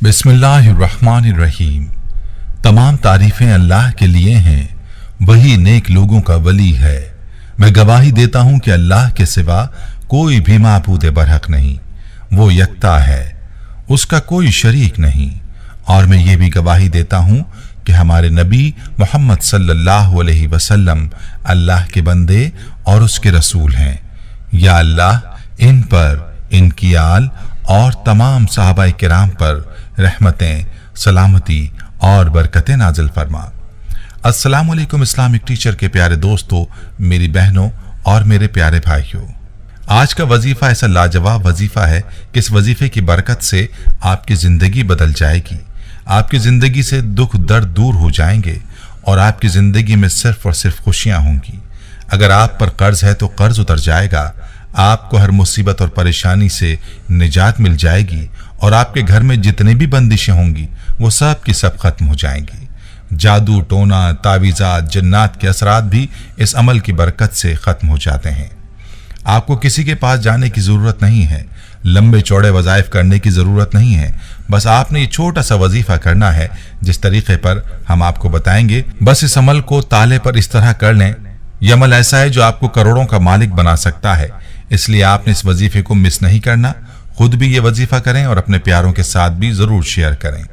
बिस्मिल्लाहिर्रहमानिर्रहीम। तमाम तारीफें अल्लाह के लिए हैं, वही नेक लोगों का वली है। मैं गवाही देता हूं कि अल्लाह के सिवा कोई भी माबूद बरहक नहीं, वो यकता है, उसका कोई शरीक नहीं। और मैं ये भी गवाही देता हूं कि हमारे नबी मोहम्मद सल्लल्लाहु अलैहि वसल्लम अल्लाह के बंदे और उसके रसूल हैं। या अल्लाह इन पर, इनकी आल और तमाम सहाबाए किराम पर रहमतें, सलामती और बरकतें नाजिल फरमा। अस्सलाम वालेकुम इस्लामिक टीचर के प्यारे दोस्तों, मेरी बहनों और मेरे प्यारे भाइयों, आज का वजीफा ऐसा लाजवाब वजीफा है कि इस वजीफे की बरकत से आपकी जिंदगी बदल जाएगी, आपकी जिंदगी से दुख दर्द दूर हो जाएंगे और आपकी जिंदगी में सिर्फ और सिर्फ खुशियां होंगी। अगर आप पर कर्ज है तो कर्ज उतर जाएगा, आपको हर मुसीबत और परेशानी से निजात मिल जाएगी और आपके घर में जितने भी बंदिशें होंगी वो सब की सब खत्म हो जाएंगी। जादू टोना, तावीज़ात, जन्नात के असरात भी इस अमल की बरकत से खत्म हो जाते हैं। आपको किसी के पास जाने की जरूरत नहीं है, लंबे चौड़े वज़ाइफ करने की जरूरत नहीं है। बस आपने ये छोटा सा वजीफा करना है जिस तरीके पर हम आपको बताएंगे। बस इस अमल को ताले पर इस तरह कर लें। यह अमल ऐसा है जो आपको करोड़ों का मालिक बना सकता है, इसलिए आपने इस वजीफे को मिस नहीं करना। खुद भी ये वजीफा करें और अपने प्यारों के साथ भी जरूर शेयर करें।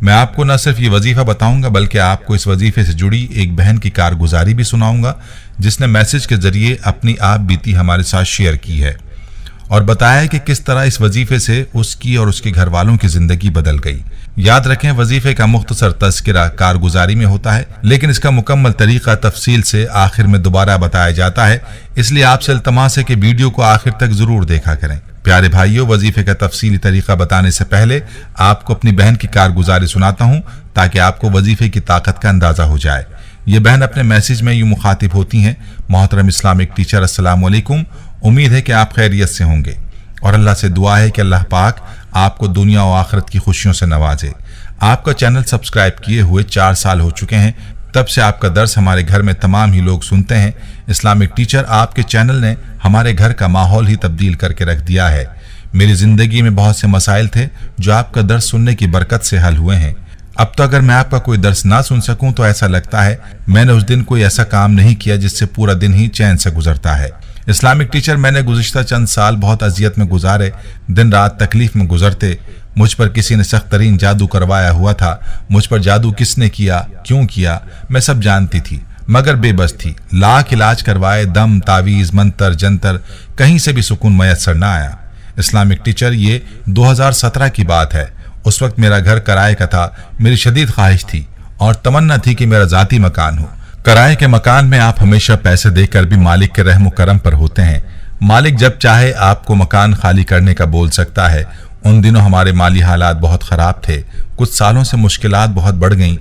मैं आपको न सिर्फ ये वजीफा बताऊंगा बल्कि आपको इस वजीफे से जुड़ी एक बहन की कारगुजारी भी सुनाऊंगा जिसने मैसेज के जरिए अपनी आप बीती हमारे साथ शेयर की है और बताया कि किस तरह इस वजीफे से उसकी और उसके घर वालों की जिंदगी बदल गई। याद रखें, वजीफे का मुख्तसर तज़किरा कारगुजारी में होता है, लेकिन इसका मुकम्मल तरीका तफसील से आखिर में दोबारा बताया जाता है। इसलिए आपसे इल्तमास है कि वीडियो को आखिर तक जरूर देखा करें। प्यारे भाइयों, वजीफे का तफसीली तरीका बताने से पहले आपको अपनी बहन की कारगुजारी सुनाता हूं ताकि आपको वजीफे की ताकत का अंदाजा हो जाए। ये बहन अपने मैसेज में यूं मुखातिब होती हैं, मोहतरम इस्लामिक टीचर, अस्सलाम वालेकुम। उम्मीद है कि आप खैरियत से होंगे और अल्लाह से दुआ है कि अल्लाह पाक आपको दुनिया और आखिरत की खुशियों से नवाजे। आपका चैनल सब्सक्राइब किए हुए 4 साल हो चुके हैं, तब से आपका दर्स हमारे घर में तमाम ही लोग सुनते हैं। इस्लामिक टीचर, आपके चैनल ने हमारे घर का माहौल ही तब्दील करके रख दिया है। मेरी जिंदगी में बहुत से मसाइल थे जो आपका दर्स सुनने की बरकत से हल हुए हैं। अब तो अगर मैं आपका कोई दर्स ना सुन सकूं तो ऐसा लगता है मैंने उस दिन कोई ऐसा काम नहीं किया जिससे पूरा दिन ही चैन से गुजरता है। इस्लामिक टीचर, मैंने गुज़िश्ता चंद साल बहुत अजियत में गुजारे, दिन रात तकलीफ में गुजरते। मुझ पर किसी ने सख्त तरीन जादू करवाया हुआ था। मुझ पर जादू किसने किया, क्यों किया, मैं सब जानती थी मगर बेबस थी। लाख इलाज करवाए, दम, तावीज़, मंतर, जंतर, कहीं से भी सुकून मयसर न आया। इस्लामिक टीचर, ये 2017 की बात है। उस वक्त मेरा घर किराए का था। मेरी शदीद ख्वाहिश थी और तमन्ना थी कि मेरा ज़ाती मकान हो। किराए के मकान में आप हमेशा पैसे देकर भी मालिक के रहम करम पर होते हैं। मालिक जब चाहे आपको मकान खाली करने का बोल सकता है। उन दिनों हमारे माली हालात बहुत ख़राब थे। कुछ सालों से मुश्किलात बहुत बढ़ गईं।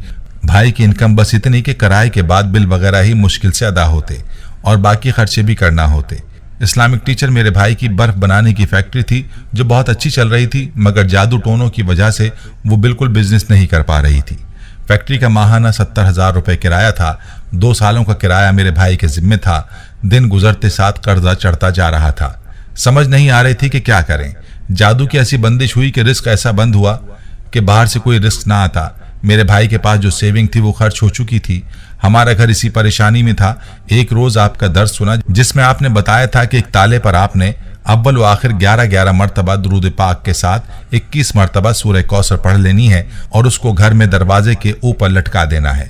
भाई की इनकम बस इतनी कि किराए के बाद बिल वगैरह ही मुश्किल से अदा होते और बाकी खर्चे भी करना होते। इस्लामिक टीचर, मेरे भाई की बर्फ बनाने की फैक्ट्री थी जो बहुत अच्छी चल रही थी, मगर जादू टोनों की वजह से वो बिल्कुल बिजनेस नहीं कर पा रही थी। फैक्ट्री का माहाना 70,000 रुपये किराया था। 2 सालों का किराया मेरे भाई के जिम्मे था। दिन गुजरते साथ कर्जा चढ़ता जा रहा था। समझ नहीं आ रही थी कि क्या करें। जादू की ऐसी बंदिश हुई कि रिस्क ऐसा बंद हुआ कि बाहर से कोई रिस्क ना आता। मेरे भाई के पास जो सेविंग थी वो खर्च हो चुकी थी। हमारा घर इसी परेशानी में था। एक रोज आपका दर्स सुना जिसमें आपने बताया था कि एक ताले पर आपने अव्वल व आखिर 11 मरतबा दुरूद पाक के साथ 21 मरतबा सूरह कौसर पढ़ लेनी है और उसको घर में दरवाजे के ऊपर लटका देना है।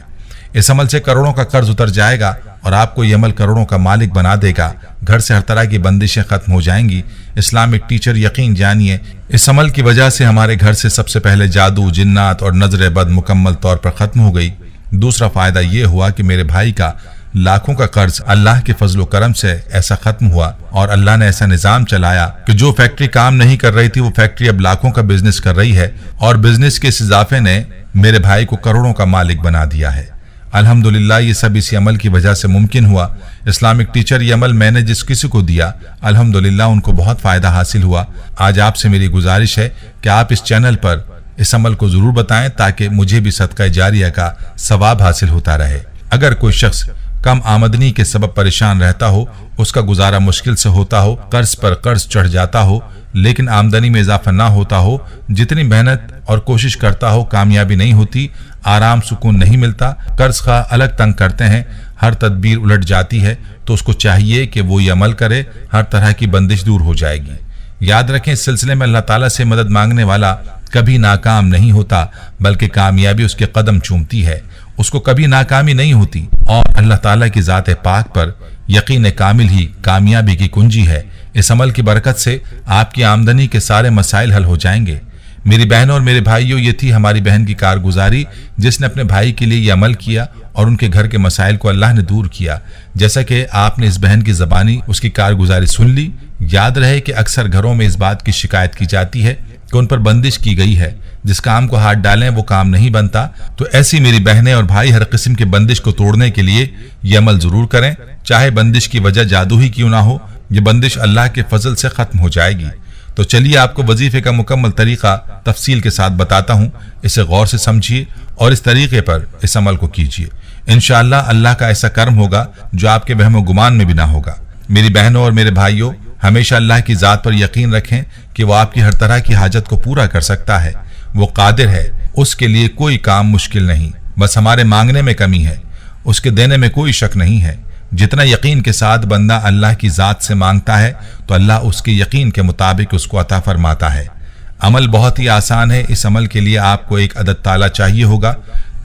इस अमल से करोड़ों का कर्ज उतर जाएगा और आपको ये अमल करोड़ों का मालिक बना देगा। घर से हर तरह की बंदिशें खत्म हो जाएंगी। इस्लामिक टीचर, यकीन जानिए, इस अमल की वजह से हमारे घर से सबसे पहले जादू, जिन्नात और नजर बद मुकम्मल तौर पर खत्म हो गई। दूसरा फायदा ये हुआ कि मेरे भाई का लाखों का कर्ज अल्लाह के फजलो करम से ऐसा खत्म हुआ और अल्लाह ने ऐसा निजाम चलाया कि जो फैक्ट्री काम नहीं कर रही थी वो फैक्ट्री अब लाखों का बिजनेस कर रही है और बिजनेस के इस इजाफे ने मेरे भाई को करोड़ों का मालिक बना दिया है। अल्हम्दुलिल्लाह, ये सब इसी अमल की वजह से मुमकिन हुआ। इस्लामिक टीचर, ये अमल मैंने जिस किसी को दिया अल्हम्दुलिल्लाह उनको बहुत फायदा हासिल हुआ। आज आपसे मेरी गुजारिश है कि आप इस चैनल पर इस अमल को जरूर बताएं ताकि मुझे भी सदका जारिया का सवाब हासिल होता रहे। अगर कोई शख्स कम आमदनी के सबब परेशान रहता हो, उसका गुजारा मुश्किल से होता हो, कर्ज पर कर्ज चढ़ जाता हो, लेकिन आमदनी में इजाफा ना होता हो, जितनी मेहनत और कोशिश करता हो कामयाबी नहीं होती, आराम सुकून नहीं मिलता, कर्ज खा अलग तंग करते हैं, हर तदबीर उलट जाती है, तो उसको चाहिए कि वो ये अमल करे, हर तरह की बंदिश दूर हो जाएगी। याद रखें, इस सिलसिले में अल्लाह ताला से मदद मांगने वाला कभी नाकाम नहीं होता, बल्कि कामयाबी उसके कदम चूमती है, उसको कभी नाकामी नहीं होती। और अल्लाह ताला की ज़ात पाक पर यकीन कामिल ही कामयाबी की कुंजी है। इस अमल की बरकत से आपकी आमदनी के सारे मसाइल हल हो जाएंगे। मेरी बहनों और मेरे भाइयों, ये थी हमारी बहन की कारगुजारी, जिसने अपने भाई के लिए ये अमल किया और उनके घर के मसाइल को अल्लाह ने दूर किया। जैसा कि आपने इस बहन की ज़बानी उसकी कारगुजारी सुन ली। याद रहे कि अक्सर घरों में इस बात की शिकायत की जाती है कि उन पर बंदिश की गई है, जिस काम को हाथ डालें वो काम नहीं बनता। तो ऐसी मेरी बहनें और भाई हर किस्म की बंदिश को तोड़ने के लिए ये अमल जरूर करें, चाहे बंदिश की वजह जादू ही क्यों ना हो, ये बंदिश अल्लाह के फजल से खत्म हो जाएगी। तो चलिए आपको वजीफे का मुकम्मल तरीका तफसील के साथ बताता हूँ, इसे गौर से समझिए और इस तरीके पर इस अमल को कीजिए। इंशाअल्लाह अल्लाह का ऐसा कर्म होगा जो आपके वहम गुमान में भी ना होगा। मेरी बहनों और मेरे भाइयों, हमेशा अल्लाह की ज़ात पर यकीन रखें कि वो आपकी हर तरह की हाजत को पूरा कर सकता है। वो कादिर है, उसके लिए कोई काम मुश्किल नहीं, बस हमारे मांगने में कमी है, उसके देने में कोई शक नहीं है। जितना यकीन के साथ बंदा अल्लाह की ज़ात से मांगता है तो अल्लाह उसके यकीन के मुताबिक उसको अता फरमाता है। अमल बहुत ही आसान है। इस अमल के लिए आपको एक अदद ताला चाहिए होगा।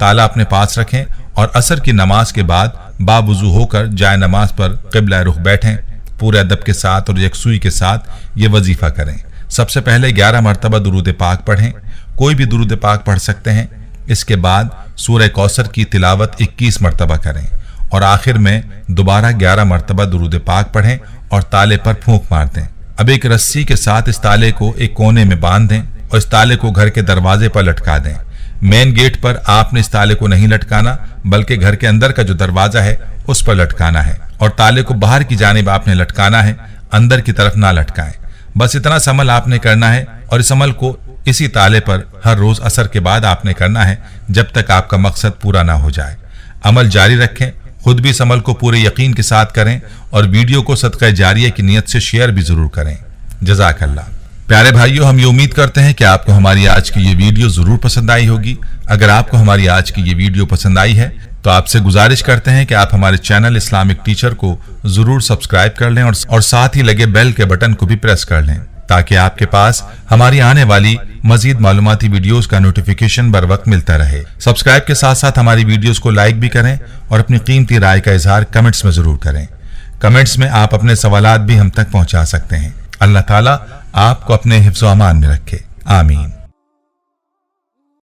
ताला अपने पास रखें और असर की नमाज के बाद बावुज़ू होकर जाए नमाज पर क़िबला रुख बैठें। पूरे अदब के साथ और यकसुई के साथ ये वजीफा करें। सबसे पहले 11 मरतबा दुरूद पाक पढ़ें, कोई भी दुरूद पाक पढ़ सकते हैं। इसके बाद सूरह कौसर की तिलावत 21 मरतबा करें और आखिर में दोबारा 11 मरतबा दुरूद पाक पढ़ें और ताले पर फूंक मार दें। अब एक रस्सी के साथ इस ताले को एक कोने में बांध दें और इस ताले को घर के दरवाजे पर लटका दें। मेन गेट पर आपने इस ताले को नहीं लटकाना, बल्कि घर के अंदर का जो दरवाजा है उस पर लटकाना है और ताले को बाहर की जानिब आपने लटकाना है, अंदर की तरफ ना लटकाएं। बस इतना सा अमल आपने करना है और इस अमल को इसी ताले पर हर रोज असर के बाद आपने करना है, जब तक आपका मकसद पूरा ना हो जाए। अमल जारी रखें, खुद भी इस अमल को पूरे यकीन के साथ करें और वीडियो को सदका जारिया की नियत से शेयर भी जरूर करें। जज़ाकल्लाह। प्यारे भाइयों, हम ये उम्मीद करते हैं कि आपको हमारी आज की ये वीडियो जरूर पसंद आई होगी। अगर आपको हमारी आज की ये वीडियो पसंद आई है तो आपसे गुजारिश करते हैं कि आप हमारे चैनल इस्लामिक टीचर को जरूर सब्सक्राइब कर लें और साथ ही लगे बेल के बटन को भी प्रेस कर लें, ताकि आपके पास हमारी आने वाली मजीद मालूमाती वीडियोस का नोटिफिकेशन बर वक्त मिलता रहे। सब्सक्राइब के साथ साथ हमारी वीडियोस को लाइक भी करें और अपनी कीमती राय का इजहार कमेंट्स में जरूर करें। कमेंट्स में आप अपने सवालात भी हम तक पहुंचा सकते हैं। अल्लाह ताला आपको अपने हिफ्ज़-ओ-अमान में रखे। आमीन।